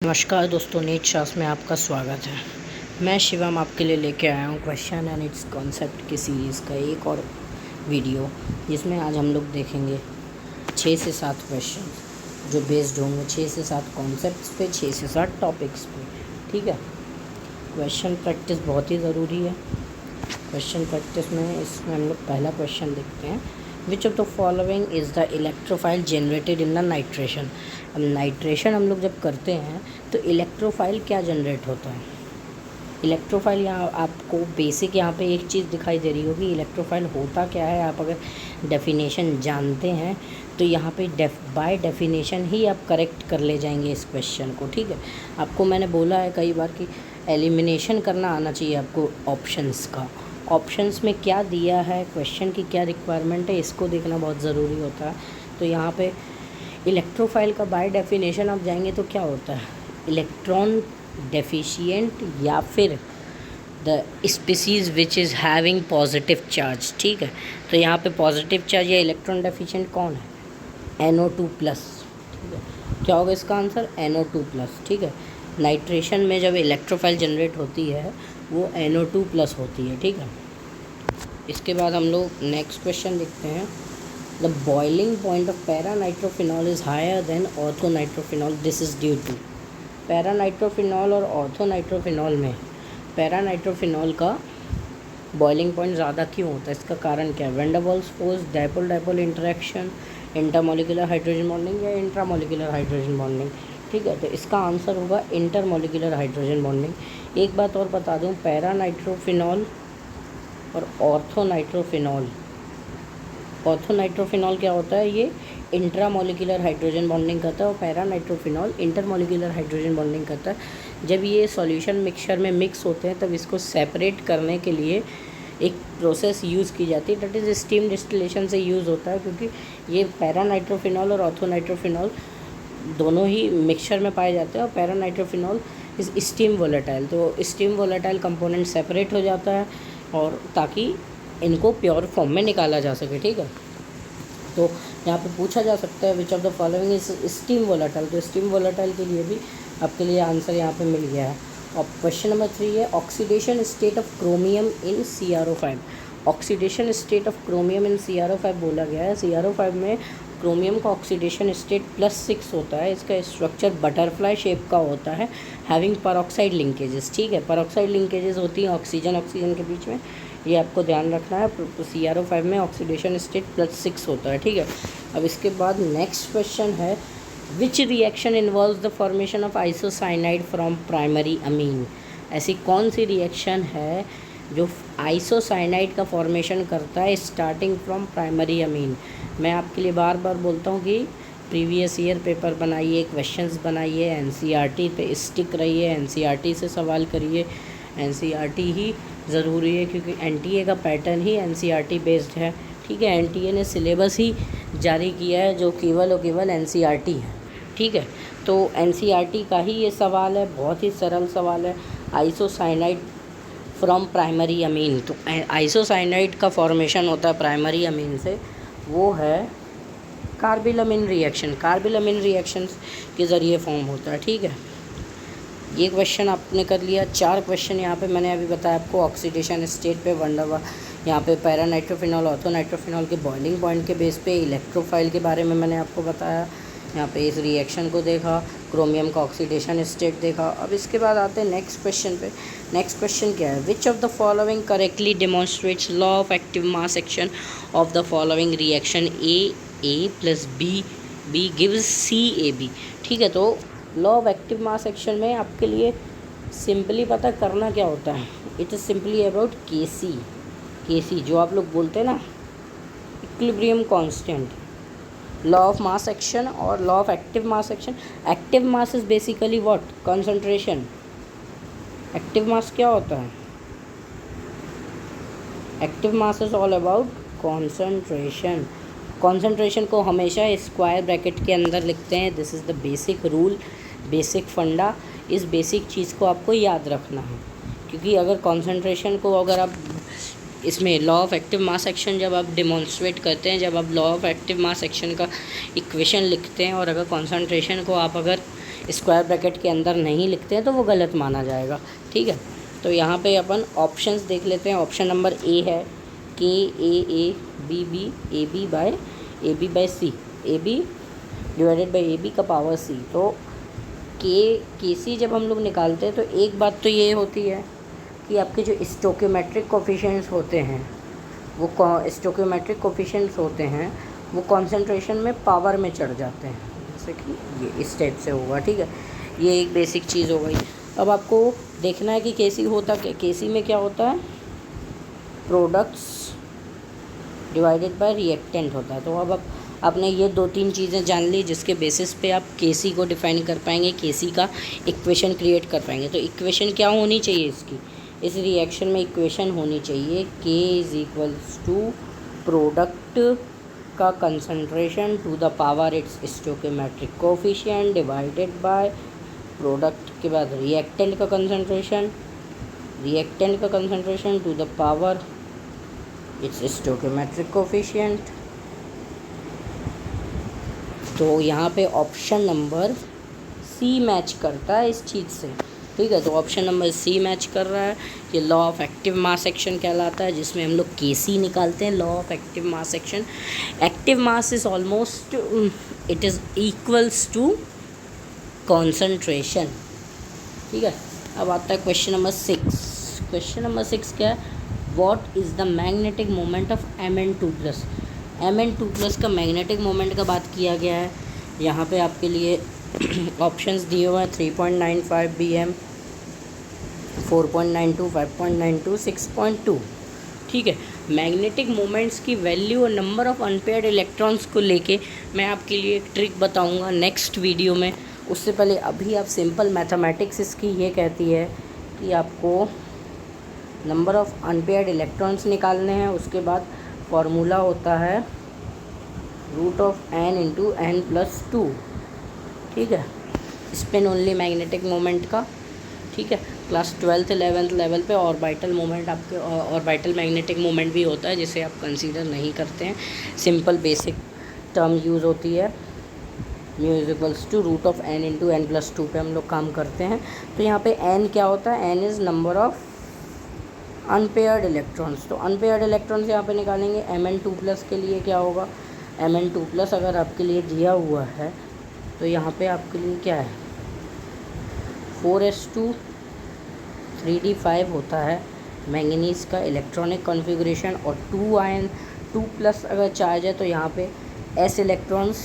नमस्कार दोस्तों, नीट शास्त्र में आपका स्वागत है। मैं शिवम आपके लिए लेके आया हूँ क्वेश्चन एंड इट्स कॉन्सेप्ट की सीरीज़ का एक और वीडियो, जिसमें आज हम लोग देखेंगे 6 से 7 क्वेश्चन जो बेस्ड होंगे 6 से 7 कॉन्सेप्ट्स पे, 6 से 7 टॉपिक्स पे। ठीक है, क्वेश्चन प्रैक्टिस बहुत ही ज़रूरी है। क्वेश्चन प्रैक्टिस में इसमें हम लोग पहला क्वेश्चन देखते हैं। विच of the following is the electrophile generated in the nitration. अब नाइट्रेशन हम लोग जब करते हैं तो इलेक्ट्रोफाइल क्या जनरेट होता है। इलेक्ट्रोफाइल, यहाँ आपको बेसिक यहाँ पे एक चीज़ दिखाई दे रही होगी, इलेक्ट्रोफाइल होता क्या है। आप अगर डेफिनेशन जानते हैं तो यहाँ पे बाय डेफिनेशन ही आप करेक्ट कर ले जाएंगे इस क्वेश्चन को। ठीक है, आपको मैंने बोला है कई बार कि एलिमिनेशन करना आना चाहिए आपको ऑप्शंस का। ऑप्शंस में क्या दिया है, क्वेश्चन की क्या रिक्वायरमेंट है, इसको देखना बहुत ज़रूरी होता है। तो यहाँ पे इलेक्ट्रोफाइल का बाय डेफिनेशन आप जाएंगे तो क्या होता है, इलेक्ट्रॉन डेफिशिएंट या फिर the species which is having positive charge. ठीक है, तो यहाँ पे पॉजिटिव चार्ज या इलेक्ट्रॉन डेफिशिएंट कौन है, NO2+। ठीक है, क्या होगा इसका आंसर, NO2+। ठीक है, नाइट्रेशन में जब इलेक्ट्रोफाइल जनरेट होती है वो NO2+ होती है। ठीक है, इसके बाद हम लोग नेक्स्ट क्वेश्चन देखते हैं। The boiling point of paranitrophenol is higher than orthonitrophenol, this is due to. Paranitrophenol और ऑर्थोनाइट्रोफिनॉल में पैरानाइट्रोफिनॉल का बॉइलिंग पॉइंट ज़्यादा क्यों होता है, इसका कारण क्या है। Van der Waals force, dipole dipole interaction, intermolecular hydrogen bonding या इंट्रामोलिकुलर हाइड्रोजन बॉन्डिंग। ठीक है, तो इसका आंसर होगा इंटरमोलिकुलर हाइड्रोजन बॉन्डिंग। एक बात और बता दूं, पैरानाइट्रोफिनॉल और ऑर्थोनाइट्रोफिनॉल क्या होता है, ये इंट्रामोलिकुलर हाइड्रोजन बॉन्डिंग करता है और पैरानाइट्रोफिनॉल इंटरमोलिकुलर हाइड्रोजन बॉन्डिंग करता है। जब ये सॉल्यूशन मिक्सचर में मिक्स होते हैं तब इसको सेपरेट करने के लिए एक प्रोसेस यूज़ की जाती है, डैट इज़ स्टीम डिस्टिलेशन से यूज़ होता है। क्योंकि ये पैरानाइट्रोफिनॉल और ऑर्थोनाइट्रोफिनॉल दोनों ही मिक्सचर में पाए जाते हैं और पैरानाइट्रोफिनॉल इज़ स्टीम वोलेटाइल, तो स्टीम वोलेटाइल कंपोनेंट सेपरेट हो जाता है और ताकि इनको प्योर फॉर्म में निकाला जा सके। ठीक है, तो यहाँ पे पूछा जा सकता है विच of the following is steam volatile, तो स्टीम वोलेटाइल के लिए भी आपके लिए आंसर यहाँ पे मिल गया है। और क्वेश्चन नंबर 3 है oxidation state of chromium in CrO5। Oxidation state of chromium in CrO5 बोला गया है। CrO5 में क्रोमियम का ऑक्सीडेशन स्टेट +6 होता है। इसका स्ट्रक्चर बटरफ्लाई शेप का होता है, हैविंग परऑक्साइड लिंकेजेस। ठीक है, परऑक्साइड लिंकेजेस होती हैं ऑक्सीजन के बीच में, ये आपको ध्यान रखना है। CrO5 में ऑक्सीडेशन स्टेट +6 होता है। ठीक है, अब इसके बाद नेक्स्ट क्वेश्चन है which reaction involves the formation of isocyanide from primary amine. ऐसी कौन सी रिएक्शन है जो आइसोसाइनाइड का फॉर्मेशन करता है स्टार्टिंग फ्रॉम प्राइमरी अमीन। मैं आपके लिए बार बार बोलता हूँ कि प्रीवियस ईयर पेपर बनाइए, क्वेश्चंस बनाइए, NCERT पे स्टिक रहिए, NCERT से सवाल करिए। NCERT ही ज़रूरी है क्योंकि NTA का पैटर्न ही NCERT बेस्ड है। ठीक है, NTA ने सिलेबस ही जारी किया है जो केवल और केवल NCERT है। ठीक है, तो NCERT का ही ये सवाल है, बहुत ही सरल सवाल है। आइसोसाइनाइड फ्रॉम प्राइमरी अमीन, तो आइसोसाइनाइड का फॉर्मेशन होता है प्राइमरी अमीन से, वो है कार्बिलमिन रिएक्शन। कार्बिलमिन रिएक्शन के ज़रिए फॉर्म होता है। ठीक है, ये क्वेश्चन आपने कर लिया। 4 क्वेश्चन यहाँ पे मैंने अभी बताया आपको ऑक्सीडेशन स्टेट पे, वंडरवा यहाँ पे पैरानाइट्रोफिनॉल ऑर्थोनाइट्रोफिनॉल के बॉइलिंग पॉइंट के बेस पे, इलेक्ट्रोफाइल के बारे में मैंने आपको बताया, यहाँ पे इस रिएक्शन को देखा, क्रोमियम का ऑक्सीडेशन स्टेट देखा। अब इसके बाद आते हैं नेक्स्ट क्वेश्चन पे। नेक्स्ट क्वेश्चन क्या है, विच of the following correctly demonstrates law of active mass action of the following reaction A + B gives CAB। ठीक है, तो law of active mass action में आपके लिए सिंपली पता करना क्या होता है, it is simply about KC जो आप लोग बोलते हैं ना, equilibrium constant. Law of mass action और law of active mass action. Active mass is basically what, concentration. Active mass क्या होता है, active mass is all about concentration. Concentration को हमेशा स्क्वायर ब्रैकेट के अंदर लिखते हैं, this is the basic rule, basic फंडा। इस बेसिक चीज़ को आपको याद रखना है, क्योंकि अगर कॉन्सेंट्रेशन को अगर आप इसमें law of active mass action जब आप डिमॉन्स्ट्रेट करते हैं, जब आप law of active mass action का इक्वेशन लिखते हैं और अगर कॉन्सेंट्रेशन को आप अगर स्क्वायर ब्रैकेट के अंदर नहीं लिखते हैं तो वो गलत माना जाएगा, ठीक है। तो यहाँ पे अपन ऑप्शंस देख लेते हैं। ऑप्शन नंबर ए है K A B B A B by C, A B divided by A B का पावर सी। तो के सी जब हम लोग निकालते हैं तो एक बात तो ये होती है कि आपके जो स्टोकियोमेट्रिक कोफिशिएंट्स होते हैं वो स्टोकियोमेट्रिक कोफिशिएंट्स होते हैं वो कॉन्सेंट्रेशन में पावर में चढ़ जाते हैं, जैसे कि ये इस टाइप से होगा, ठीक है। ये एक बेसिक चीज़ हो गई। अब आपको देखना है कि के सी होता क्या, के सी में क्या होता है, प्रोडक्ट्स डिवाइडेड बाय रिएक्टेंट होता है। तो अब आपने ये 2-3 चीज़ें जान ली जिसके बेसिस पे आप के सी को डिफाइन कर पाएंगे, के सी का इक्वेशन क्रिएट कर पाएंगे। तो इक्वेशन क्या होनी चाहिए इसकी, इस रिएक्शन में इक्वेशन होनी चाहिए के इज़ इक्वल्स टू प्रोडक्ट का concentration to the power its stoichiometric coefficient divided by product के बाद रिएक्टेंट का concentration to the power its stoichiometric coefficient. तो यहाँ पे ऑप्शन नंबर सी मैच करता है इस चीज़ से, ठीक है। तो ऑप्शन नंबर सी मैच कर रहा है। ये law of active mass action कहलाता है, जिसमें हम लोग के सी निकालते हैं। Law of active mass action, active mass is almost it is equals to concentration, ठीक है। अब आता है क्वेश्चन नंबर 6। क्वेश्चन नंबर 6 क्या है, what is the magnetic moment of Mn2+। Mn2+ का मैग्नेटिक मोमेंट का बात किया गया है। यहाँ पे आपके लिए ऑप्शंस दिए हुए हैं 3.95 BM, 4.92, 5.92, 6.2, ठीक है। मैग्नेटिक मोमेंट्स की वैल्यू और नंबर ऑफ़ अनपेयर्ड इलेक्ट्रॉन्स को लेके मैं आपके लिए एक ट्रिक बताऊंगा नेक्स्ट वीडियो में। उससे पहले अभी आप सिंपल मैथमेटिक्स इसकी ये कहती है कि आपको नंबर ऑफ़ अनपेयर्ड इलेक्ट्रॉन्स निकालने हैं। उसके बाद फॉर्मूला होता है √n × n+2, ठीक है, स्पिन ओनली मैग्नेटिक मोमेंट का, ठीक है। क्लास 12th 11th लेवल पे ऑर्बिटल मोमेंट आपके ऑर्बिटल मैग्नेटिक मोमेंट भी होता है, जिसे आप कंसीडर नहीं करते हैं। सिंपल बेसिक टर्म यूज़ होती है, mu is equals to √n × n+2 पे हम लोग काम करते हैं। तो यहाँ पे n क्या होता है, n is number of unpaired electrons. तो अनपेयर्ड इलेक्ट्रॉन्स यहाँ पे निकालेंगे। Mn2+ के लिए क्या होगा, Mn2+ अगर आपके लिए दिया हुआ है तो यहाँ पे आपके लिए क्या है, 4s2 3d5 होता है मैंगनीज़ का इलेक्ट्रॉनिक कॉन्फ़िगरेशन। और 2 अगर चार्ज है तो यहाँ पे s इलेक्ट्रॉन्स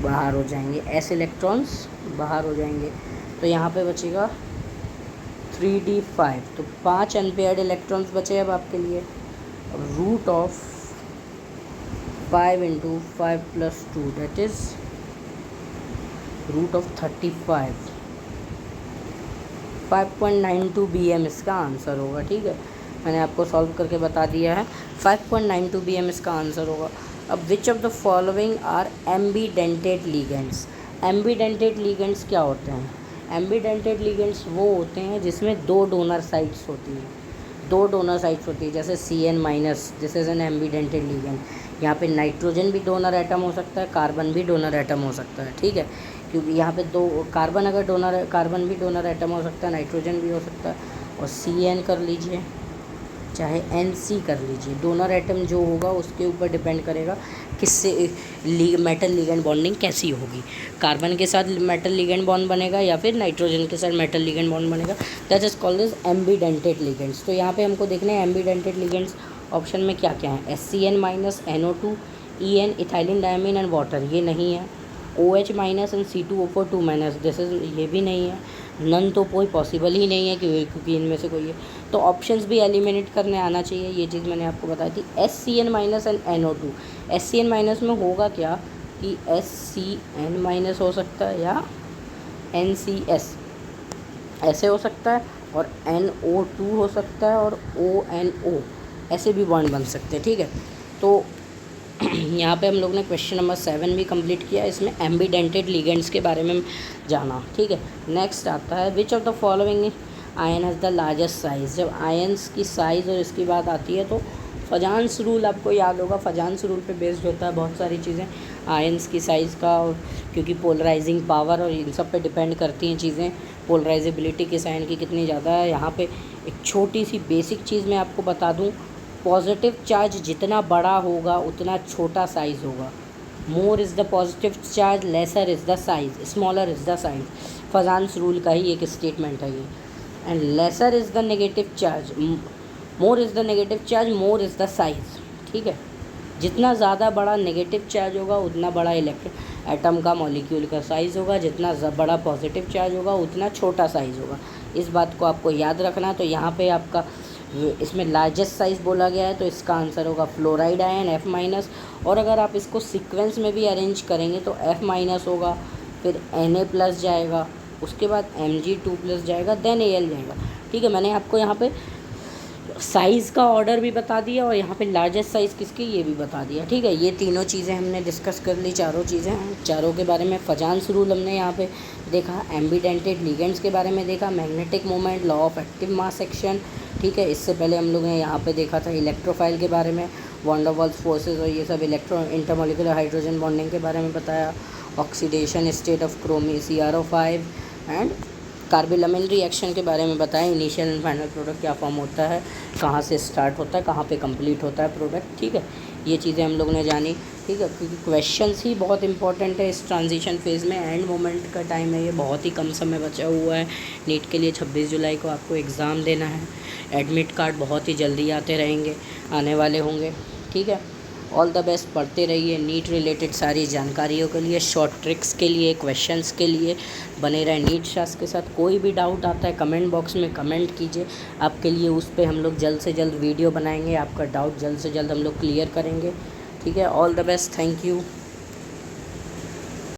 बाहर हो जाएंगे, तो यहाँ पे बचेगा 3d5। तो 5 अनपेयर्ड इलेक्ट्रॉन्स बचे अब आपके लिए। √5 × 5 + 2 दैट इज़ √35, 5.92 BM इसका आंसर होगा, ठीक है। मैंने आपको सॉल्व करके बता दिया है, 5.92 BM इसका आंसर होगा। अब which of the following are ambidentate ligands. Ambidentate ligands क्या होते हैं, एम्बीडेंटेड लिगेंड्स वो होते हैं जिसमें 2 डोनर साइट्स होती हैं। जैसे CN-, this is an एम्बीडेंटेड ligand. यहाँ पे नाइट्रोजन भी डोनर एटम हो सकता है, कार्बन भी डोनर एटम हो सकता है, ठीक है। क्योंकि यहाँ पे 2 कार्बन कार्बन भी डोनर एटम हो सकता है, नाइट्रोजन भी हो सकता है। और CN कर लीजिए चाहे NC कर लीजिए, डोनर एटम जो होगा उसके ऊपर डिपेंड करेगा किससे मेटल लिगेंड बॉन्डिंग कैसी होगी। कार्बन के साथ मेटल लिगेंड बॉन्ड बनेगा या फिर नाइट्रोजन के साथ मेटल लिगेंड बॉन्ड बनेगा। That is called as ambidentate ligands. तो यहाँ पे हमको देखना है एम्बीडेंटेड लिगेंड्स ऑप्शन में क्या क्या है। SCN-, NO2, EN, ethylene diamine and water, ये नहीं है। OH- and C2O4 2-, this is, ये भी नहीं है। नन तो कोई पॉसिबल ही नहीं है क्योंकि इनमें से कोई है। तो ऑप्शंस भी एलिमिनेट करने आना चाहिए, ये चीज़ मैंने आपको बताई थी। SCN- and NO2। SCN- में होगा क्या कि SCN- हो सकता है या NCS ऐसे हो सकता है, और NO2 हो सकता है, और ONO ऐसे भी बॉन्ड बन सकते हैं, ठीक है। तो यहाँ पे हम लोग ने क्वेश्चन नंबर 7 भी कंप्लीट किया, इसमें एम्बीडेंटेड लिगेंड्स के बारे में जाना, ठीक है। नेक्स्ट आता है विच of the following ion has the largest size. जब आयन्स की साइज़ और इसकी बात आती है तो फजान्स रूल आपको याद होगा, फजान्स रूल पे बेस्ड होता है बहुत सारी चीज़ें। आयंस की साइज़ का, और क्योंकि पोलराइजिंग पावर और इन सब पे डिपेंड करती हैं चीज़ें, पोलराइजेबिलिटी किस आयन की कितनी ज़्यादा है। यहाँ पे एक छोटी सी बेसिक चीज़ मैं आपको बता दूँ, पॉजिटिव चार्ज जितना बड़ा होगा उतना छोटा साइज़ होगा। More is the positive charge, lesser is the size, smaller is the size. Fajans rule का ही एक स्टेटमेंट है ये। And lesser is the negative charge, more is the negative charge, more is the size. ठीक है, जितना ज़्यादा बड़ा नेगेटिव चार्ज होगा उतना बड़ा इलेक्ट्रॉन एटम का मॉलिक्यूल का साइज़ होगा, जितना बड़ा पॉजिटिव चार्ज होगा उतना छोटा साइज़ होगा। इस बात को आपको याद रखना। तो यहाँ पे आपका इसमें लार्जेस्ट साइज़ बोला गया है, तो इसका आंसर होगा फ्लोराइड आयन F-। और अगर आप इसको सीक्वेंस में भी अरेंज करेंगे तो F- होगा, फिर Na+ जाएगा, उसके बाद Mg2+ जाएगा, देन Al जाएगा। ठीक है, मैंने आपको यहाँ पे साइज़ का ऑर्डर भी बता दिया और यहाँ पे लार्जेस्ट साइज़ किसकी ये भी बता दिया। ठीक है, ये तीनों चीज़ें हमने डिस्कस कर ली, चारों चीज़ें, चारों के बारे में। फजान्स रूल हमने यहाँ पे देखा, एम्बीडेंटेड लिगेंड्स के बारे में देखा, magnetic moment, law of active mass action. ठीक है, इससे पहले हम लोग ने यहाँ पे देखा था इलेक्ट्रोफाइल के बारे में, वॉन डर वाल्स फोर्सेज और ये सब, इंटरमॉलिक्यूलर हाइड्रोजन बॉन्डिंग के बारे में बताया, ऑक्सीडेशन स्टेट ऑफ क्रोमी CrO5 एंड कार्बिलमिन रिएक्शन के बारे में बताया, इनिशियल एंड फाइनल प्रोडक्ट क्या फॉर्म होता है, कहाँ से स्टार्ट होता है, कहाँ पे कंप्लीट होता है प्रोडक्ट। ठीक है, ये चीज़ें हम लोग ने जानी। ठीक है, क्योंकि क्वेश्चंस ही बहुत इंपॉर्टेंट है इस ट्रांजिशन फेज़ में, एंड मोमेंट का टाइम है, ये बहुत ही कम समय बचा हुआ है। नीट के लिए 26 जुलाई को आपको एग्ज़ाम देना है, एडमिट कार्ड बहुत ही जल्दी आते रहेंगे, आने वाले होंगे। ठीक है, ऑल द बेस्ट, पढ़ते रहिए। नीट रिलेटेड सारी जानकारियों के लिए, शॉर्ट ट्रिक्स के लिए, क्वेश्चंस के लिए बने रहें नीट शास्त्र के साथ। कोई भी डाउट आता है कमेंट बॉक्स में कमेंट कीजिए, आपके लिए उस पर हम लोग जल्द से जल्द वीडियो बनाएंगे, आपका डाउट जल्द से जल्द हम लोग क्लियर करेंगे। ठीक है, all the best, thank you.